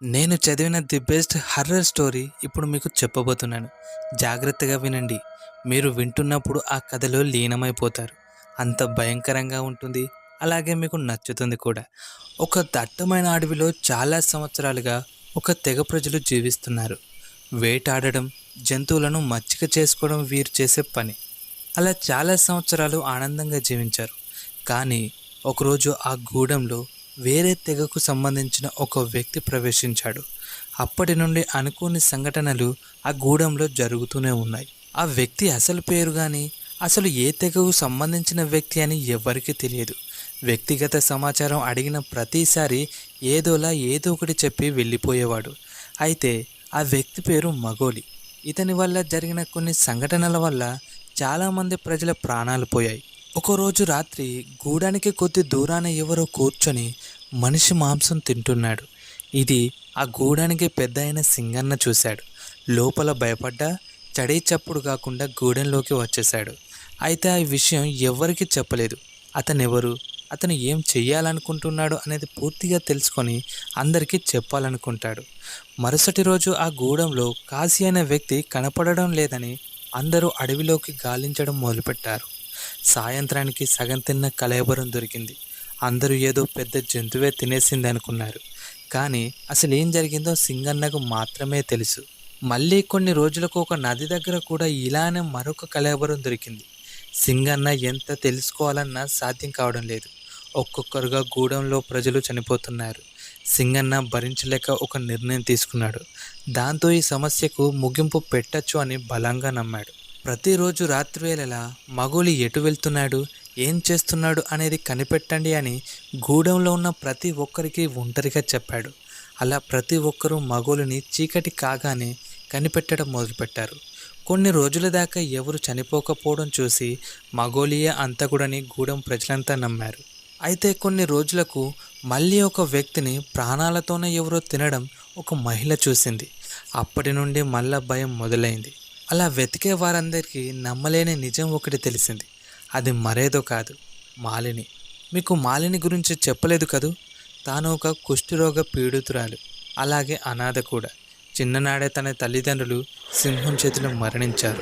నేను చదివిన the best horror story ఇప్పుడు మీకు చెప్పబోతున్నాను. జాగ్రత్తగా వినండి. మీరు వింటున్నప్పుడు ఆ కథలో లీనమైపోతారు. అంత భయంకరంగా ఉంటుంది. అలాగే మీకు నచ్చుతుంది కూడా. ఒక దట్టమైన అడవిలో చాలా సంవత్సరాలుగా ఒక తెగ ప్రజలు జీవిస్తున్నారు. వేటాడడం, జంతువులను మచ్చిక చేసుకోవడం వీరు చేసే పని. అలా చాలా సంవత్సరాలు ఆనందంగా జీవించారు. కానీ ఒకరోజు ఆ గూడెంలో వేరే తెగకు సంబంధించిన ఒక వ్యక్తి ప్రవేశించాడు. అప్పటి నుండి అనుకోని సంఘటనలు ఆ గూడెంలో జరుగుతూనే ఉన్నాయి. ఆ వ్యక్తి అసలు పేరు కానీ, అసలు ఏ తెగకు సంబంధించిన వ్యక్తి అని ఎవ్వరికీ తెలియదు. వ్యక్తిగత సమాచారం అడిగిన ప్రతిసారి ఏదోలా ఏదో ఒకటి చెప్పి వెళ్ళిపోయేవాడు. అయితే ఆ వ్యక్తి పేరు మగోలి. ఇతని వల్ల జరిగిన కొన్ని సంఘటనల వల్ల చాలామంది ప్రజల ప్రాణాలు పోయాయి. ఒకరోజు రాత్రి గూడానికి కొద్ది దూరాన ఎవరో కూర్చొని మనిషి మాంసం తింటున్నాడు. ఇది ఆ గూడానికి పెద్ద అయిన సింగన్న చూశాడు. లోపల భయపడ్డా చడీ చప్పుడు కాకుండా గూడెంలోకి వచ్చేశాడు. అయితే ఆ విషయం ఎవ్వరికీ చెప్పలేదు. అతనెవరు, అతను ఏం చెయ్యాలనుకుంటున్నాడు అనేది పూర్తిగా తెలుసుకొని అందరికీ చెప్పాలనుకుంటాడు. మరుసటి రోజు ఆ గూడెంలో కాశీ అనే వ్యక్తి కనపడడం లేదని అందరూ అడవిలోకి గాలించడం మొదలుపెట్టారు. సాయంత్రానికి సగం తిన్న కళేబరం దొరికింది. అందరూ ఏదో పెద్ద జంతువే తినేసింది అనుకున్నారు. కానీ అసలు ఏం జరిగిందో సింగన్నకు మాత్రమే తెలుసు. మళ్ళీ కొన్ని రోజులకు ఒక నది దగ్గర కూడా ఇలానే మరొక కళేబరం దొరికింది. సింగన్న ఎంత తెలుసుకోవాలన్నా సాధ్యం కావడం లేదు. ఒక్కొక్కరుగా గూడెంలో ప్రజలు చనిపోతున్నారు. సింగన్న భరించలేక ఒక నిర్ణయం తీసుకున్నాడు. దాంతో ఈ సమస్యకు ముగింపు పెట్టచ్చు అని బలంగా నమ్మాడు. ప్రతిరోజు రాత్రివేళలా మగోలి ఎటు వెళ్తున్నాడు, ఏం చేస్తున్నాడు అనేది కనిపెట్టండి అని గూడెంలో ఉన్న ప్రతి ఒక్కరికి ఒంటరిగా చెప్పాడు. అలా ప్రతి ఒక్కరూ మగోలిని చీకటి కాగానే కనిపెట్టడం మొదలుపెట్టారు. కొన్ని రోజుల దాకా ఎవరు చనిపోకపోవడం చూసి మగోలియే అంతకుడని గూడెం ప్రజలంతా నమ్మారు. అయితే కొన్ని రోజులకు మళ్ళీ ఒక వ్యక్తిని ప్రాణాలతోనే ఎవరో తినడం ఒక మహిళ చూసింది. అప్పటి నుండి మళ్ళా భయం మొదలైంది. అలా వెతికే వారందరికీ నమ్మలేని నిజం ఒకటి తెలిసింది. అది మరేదో కాదు, మాలిని. మీకు మాలిని గురించి చెప్పలేదు కదూ. తాను ఒక కుష్ఠరోగ పీడితురాలు, అలాగే అనాథ కూడా. చిన్ననాడే తన తల్లిదండ్రులు సింహం చేతిలో మరణించారు.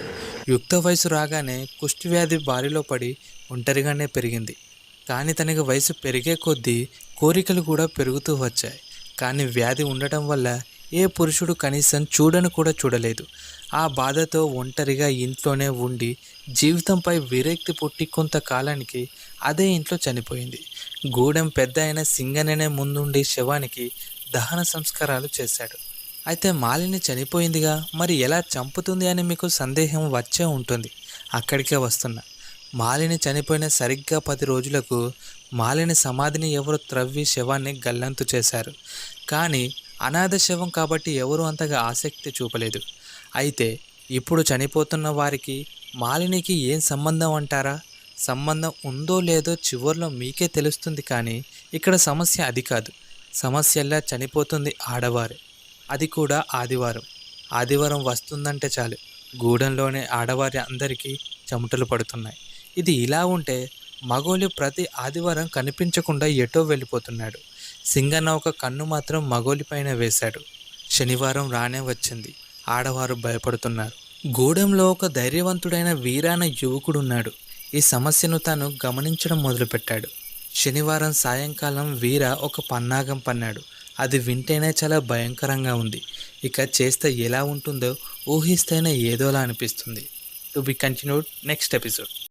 యుక్త వయసు రాగానే కుష్ఠవ్యాధి బారిలో పడి ఒంటరిగానే పెరిగింది. కానీ తనకి వయసు పెరిగే కొద్దీ కోరికలు కూడా పెరుగుతూ వచ్చాయి. కానీ వ్యాధి ఉండటం వల్ల ఏ పురుషుడు కనీసం చూడను కూడా చూడలేదు. ఆ బాధతో ఒంటరిగా ఇంట్లోనే ఉండి జీవితంపై విరక్తి పుట్టి కొంతకాలానికి అదే ఇంట్లో చనిపోయింది. గూడెం పెద్ద అయిన సింగననే ముందుండి శవానికి దహన సంస్కారాలు చేశాడు. అయితే మాలిని చనిపోయిందిగా, మరి ఎలా చంపుతుంది అని మీకు సందేహం వచ్చే ఉంటుంది. అక్కడికే వస్తున్నా. మాలిని చనిపోయిన సరిగ్గా 10 రోజులకు మాలిని సమాధిని ఎవరు త్రవ్వి శవాన్ని గల్లంతు చేశారు. కానీ అనాథ శవం కాబట్టి ఎవరు అంతగా ఆసక్తి చూపలేదు. అయితే ఇప్పుడు చనిపోతున్న వారికి మాలినికి ఏం సంబంధం అంటారా? సంబంధం ఉందో లేదో చివర్లో మీకే తెలుస్తుంది. కానీ ఇక్కడ సమస్య అది కాదు. సమస్యల్లా చనిపోతుంది ఆడవారే, అది కూడా ఆదివారం. ఆదివారం వస్తుందంటే చాలు గూడెంలోని ఆడవారి అందరికీ చెమటలు పడుతున్నాయి. ఇది ఇలా ఉంటే మగోలి ప్రతి ఆదివారం కనిపించకుండా ఎటో వెళ్ళిపోతున్నాడు. సింగన్న ఒక కన్ను మాత్రం మగోలి పైన వేశాడు. శనివారం రానే వచ్చింది. ఆడవారు భయపడుతున్నారు. గూడెంలో ఒక ధైర్యవంతుడైన వీరాన యువకుడున్నాడు. ఈ సమస్యను తాను గమనించడం మొదలుపెట్టాడు. శనివారం సాయంకాలం వీర ఒక పన్నాగం పన్నాడు. అది వింటేనే చాలా భయంకరంగా ఉంది. ఇక చేస్తే ఎలా ఉంటుందో ఊహిస్తేనే ఏదోలా అనిపిస్తుంది. To be continued next episode.